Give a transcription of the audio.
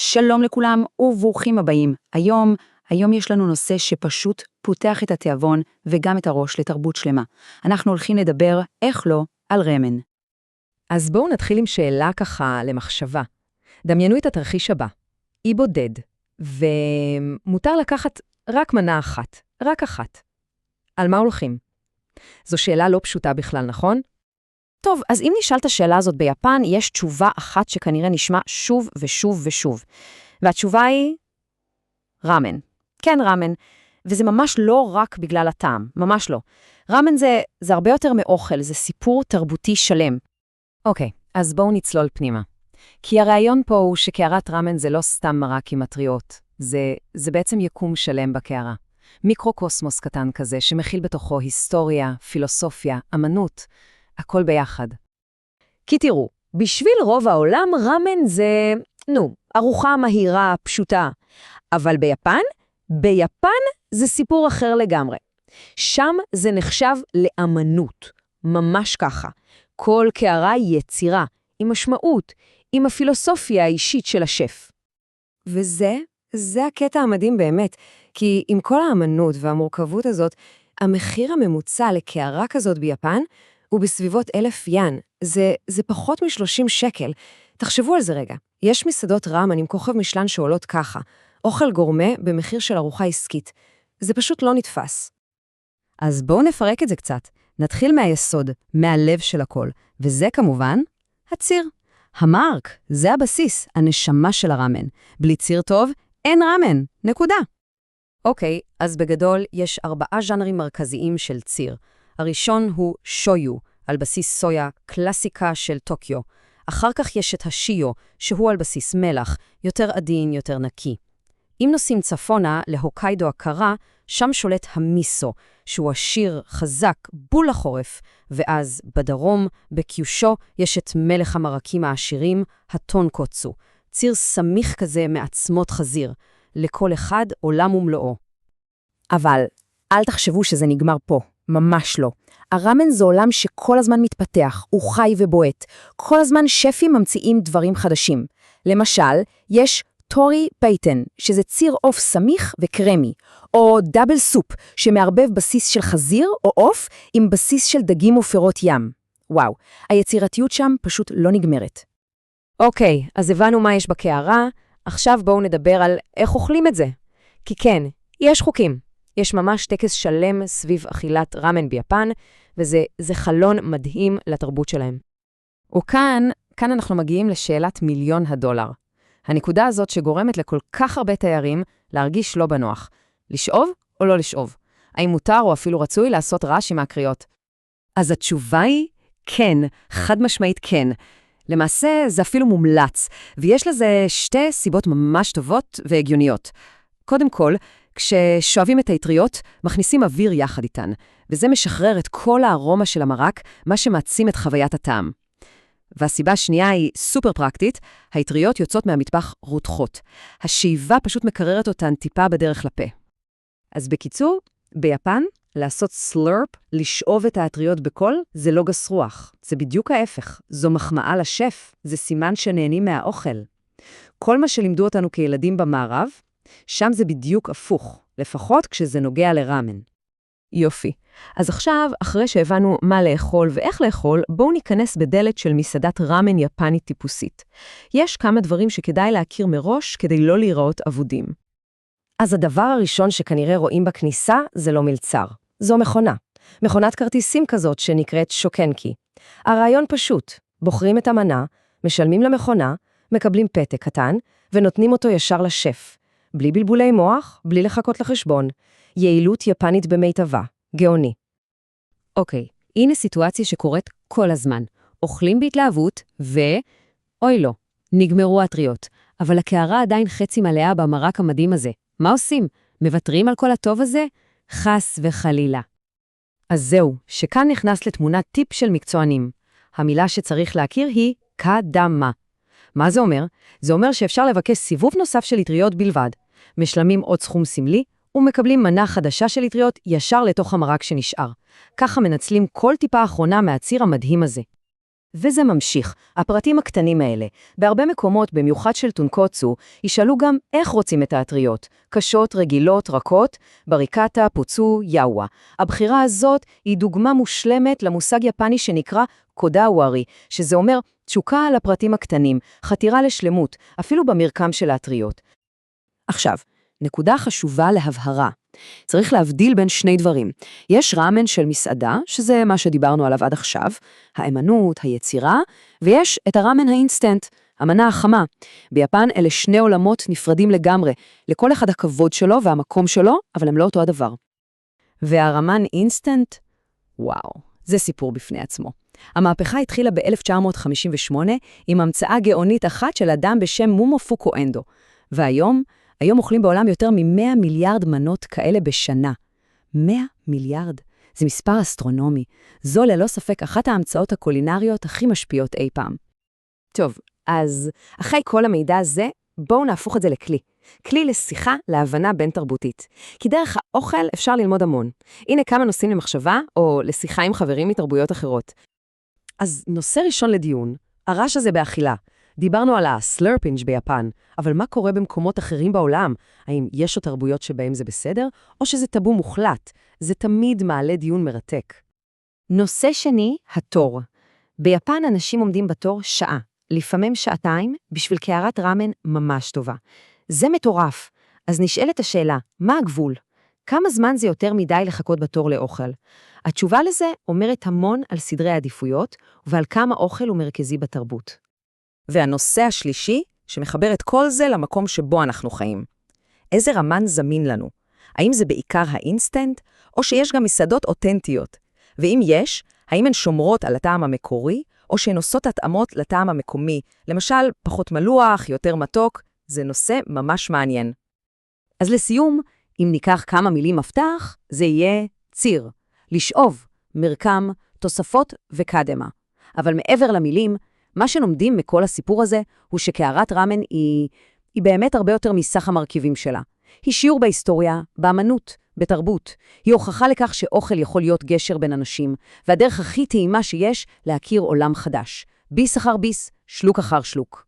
שלום לכולם וברוכים הבאים. היום יש לנו נושא שפשוט פותח את התיאבון וגם את הראש לתרבות שלמה. אנחנו הולכים לדבר, איך לא, על רמן. אז בואו נתחיל עם שאלה ככה למחשבה. דמיינו את התרחיש הבא. אי בודד, ומותר לקחת רק מנה אחת, רק אחת. על מה הולכים? זו שאלה לא פשוטה בכלל, נכון? טוב, אז אם נשאל את השאלה הזאת ביפן, יש תשובה אחת שכנראה נשמע שוב ושוב ושוב. והתשובה היא רמן. כן, רמן. וזה ממש לא רק בגלל הטעם, ממש לא. רמן זה הרבה יותר מאוכל, זה סיפור תרבותי שלם. אוקיי, אז בואו נצלול פנימה. כי הרעיון פה הוא שקערת רמן זה לא סתם מרק עם מטריות. זה בעצם יקום שלם בקערה. מיקרוקוסמוס קטן כזה שמכיל בתוכו היסטוריה, פילוסופיה, אמנות, הכל ביחד. כי תראו, בשביל רוב העולם רמן זה, ארוחה מהירה, פשוטה. אבל ביפן זה סיפור אחר לגמרי. שם זה נחשב לאמנות, ממש ככה. כל קערה היא יצירה, עם משמעות, עם הפילוסופיה האישית של השף. וזה הקטע המדהים באמת, כי עם כל האמנות והמורכבות הזאת, המחיר הממוצע לקערה כזאת ביפן הוא בסביבות 1,000 ין. זה פחות מ-30 שקל. תחשבו על זה רגע. יש מסעדות רמן עם כוכב משלן שעולות ככה. אוכל גורמה במחיר של ארוחה עסקית. זה פשוט לא נתפס. אז בואו נפרק את זה קצת. נתחיל מהיסוד, מהלב של הכל. וזה כמובן הציר. המרק, זה הבסיס, הנשמה של הרמן. בלי ציר טוב, אין רמן. נקודה. אוקיי, אז בגדול יש 4 ז'אנרים מרכזיים של ציר. הראשון הוא שויו, על בסיס סויה, קלאסיקה של טוקיו. אחר כך יש את השיו, שהוא על בסיס מלח, יותר עדין, יותר נקי. אם נוסעים צפונה להוקיידו הקרה, שם שולט המיסו, שהוא עשיר, חזק, בול לחורף, ואז בדרום, בקיושו, יש את מלך המרקים העשירים, הטונקוצו, ציר סמיך כזה מעצמות חזיר, לכל אחד עולם ומלואו. אבל אל תחשבו שזה נגמר פה, ממש לא. הרמן זה עולם שכל הזמן מתפתח, הוא חי ובועט. כל הזמן שפים ממציאים דברים חדשים. למשל, יש טורי פייטן, שזה ציר עוף סמיך וקרמי, או דאבל סופ, שמערבב בסיס של חזיר או עוף עם בסיס של דגים ופירות ים. וואו, היצירתיות שם פשוט לא נגמרת. אוקיי, אז הבנו מה יש בקערה, עכשיו בואו נדבר על איך אוכלים את זה. כי כן, יש חוקים. יש ממש טקס שלם סביב אכילת רמן ביפן, וזה חלון מדהים לתרבות שלהם. וכאן אנחנו מגיעים לשאלת $1,000,000. הנקודה הזאת שגורמת לכל כך הרבה תיירים להרגיש לא בנוח. לשאוב או לא לשאוב? האם מותר או אפילו רצוי לעשות רעש עם הקריאות? אז התשובה היא כן, חד משמעית כן. למעשה זה אפילו מומלץ, ויש לזה 2 סיבות ממש טובות והגיוניות. קודם כל, כששואבים את האטריות, מכניסים אוויר יחד איתן, וזה משחרר את כל הארומה של המרק, מה שמעצים את חוויית הטעם. והסיבה השנייה היא סופר פרקטית, האטריות יוצאות מהמטבח רותחות. השאיבה פשוט מקררת אותן טיפה בדרך לפה. אז בקיצור, ביפן, לעשות סלרפ, לשאוב את האטריות בקול, זה לא גס רוח. זה בדיוק ההפך. זו מחמאה לשף, זה סימן שנהנים מהאוכל. כל מה שלימדו אותנו כילדים במערב, שם זה בדיוק הפוך, לפחות כשזה נוגע לרמן. יופי. אז עכשיו, אחרי שהבנו מה לאכול ואיך לאכול, בואו ניכנס בדלת של מסעדת רמן יפנית טיפוסית. יש כמה דברים שכדאי להכיר מראש כדי לא להיראות אבודים. אז הדבר הראשון שכנראה רואים בכניסה זה לא מלצר. זו מכונה. מכונת כרטיסים כזאת שנקראת שוקנקי. הרעיון פשוט. בוחרים את המנה, משלמים למכונה, מקבלים פתק קטן ונותנים אותו ישר לשף. בלי בלבולי מוח, בלי לחכות לחשבון. יעילות יפנית במיטבה. גאוני. אוקיי, הנה סיטואציה שקורית כל הזמן. אוכלים בהתלהבות אוי לא, נגמרו האטריות. אבל הקערה עדיין חצי מלאה במרק המדהים הזה. מה עושים? מוותרים על כל הטוב הזה? חס וחלילה. אז זהו, שכאן נכנס לתמונה טיפ של מקצוענים. המילה שצריך להכיר היא קדמה. מה זה אומר? זה אומר שאפשר לבקש סיבוב נוסף של אטריות בלבד. משלמים עוד סכום סמלי, ומקבלים מנה חדשה של אטריות ישר לתוך המרק שנשאר. ככה מנצלים כל טיפה האחרונה מהציר המדהים הזה. וזה ממשיך. הפרטים הקטנים האלה, בהרבה מקומות, במיוחד של טונקוצו, ישאלו גם איך רוצים את האטריות. קשות, רגילות, רכות, בריקטה, פוצו, יאווה. הבחירה הזאת היא דוגמה מושלמת למושג יפני שנקרא קודאווארי, שזה אומר תשוקה על הפרטים הקטנים, חתירה לשלמות, אפילו במרקם של האטריות. עכשיו, נקודה חשובה להבהרה. צריך להבדיל בין שני דברים. יש ראמן של מסעדה, שזה מה שדיברנו עליו עד עכשיו, האמנות, היצירה, ויש את הראמן האינסטנט, המנה החמה. ביפן אלה שני עולמות נפרדים לגמרי, לכל אחד הכבוד שלו והמקום שלו, אבל הם לא אותו הדבר. והרמן אינסטנט? וואו, זה סיפור בפני עצמו. המהפכה התחילה ב-1958 עם המצאה גאונית אחת של אדם בשם מומופוקו אנדו, והיום אוכלים בעולם יותר מ-100 מיליארד מנות כאלה בשנה. 100 מיליארד. זה מספר אסטרונומי. זו ללא ספק אחת ההמצאות הקולינריות הכי משפיעות אי פעם. טוב, אז אחרי כל המידע הזה, בואו נהפוך את זה לכלי. כלי לשיחה, להבנה בין תרבותית. כי דרך האוכל אפשר ללמוד המון. הנה כמה נושאים למחשבה, או לשיחה עם חברים מתרבויות אחרות. אז נושא ראשון לדיון, הרעש הזה באכילה. דיברנו על הסלרפינג' ביפן, אבל מה קורה במקומות אחרים בעולם? האם יש עוד תרבויות שבהם זה בסדר, או שזה טאבו מוחלט? זה תמיד מעלה דיון מרתק. נושא שני, התור. ביפן אנשים עומדים בתור שעה, לפעמים שעתיים, בשביל קערת ראמן ממש טובה. זה מטורף. אז נשאלת השאלה, מה הגבול? כמה זמן זה יותר מדי לחכות בתור לאוכל? התשובה לזה אומרת המון על סדרי העדיפויות, ועל כמה אוכל הוא מרכזי בתרבות. והנושא השלישי, שמחבר את כל זה למקום שבו אנחנו חיים. איזה רמן זמין לנו? האם זה בעיקר האינסטנט, או שיש גם מסעדות אותנטיות? ואם יש, האם הן שומרות על הטעם המקורי, או שהן עושות התאמות לטעם המקומי, למשל פחות מלוח, יותר מתוק? זה נושא ממש מעניין. אז לסיום, אם ניקח כמה מילים מפתח, זה יהיה ציר, לשאוב, מרקם, תוספות וקדמה. אבל מעבר למילים, מה שלומדים מכל הסיפור הזה הוא שקערת ראמן היא באמת הרבה יותר מסך המרכיבים שלה. היא שיעור בהיסטוריה, באמנות, בתרבות. היא הוכחה לכך שאוכל יכול להיות גשר בין אנשים, והדרך הכי טעימה שיש להכיר עולם חדש. ביס אחר ביס, שלוק אחר שלוק.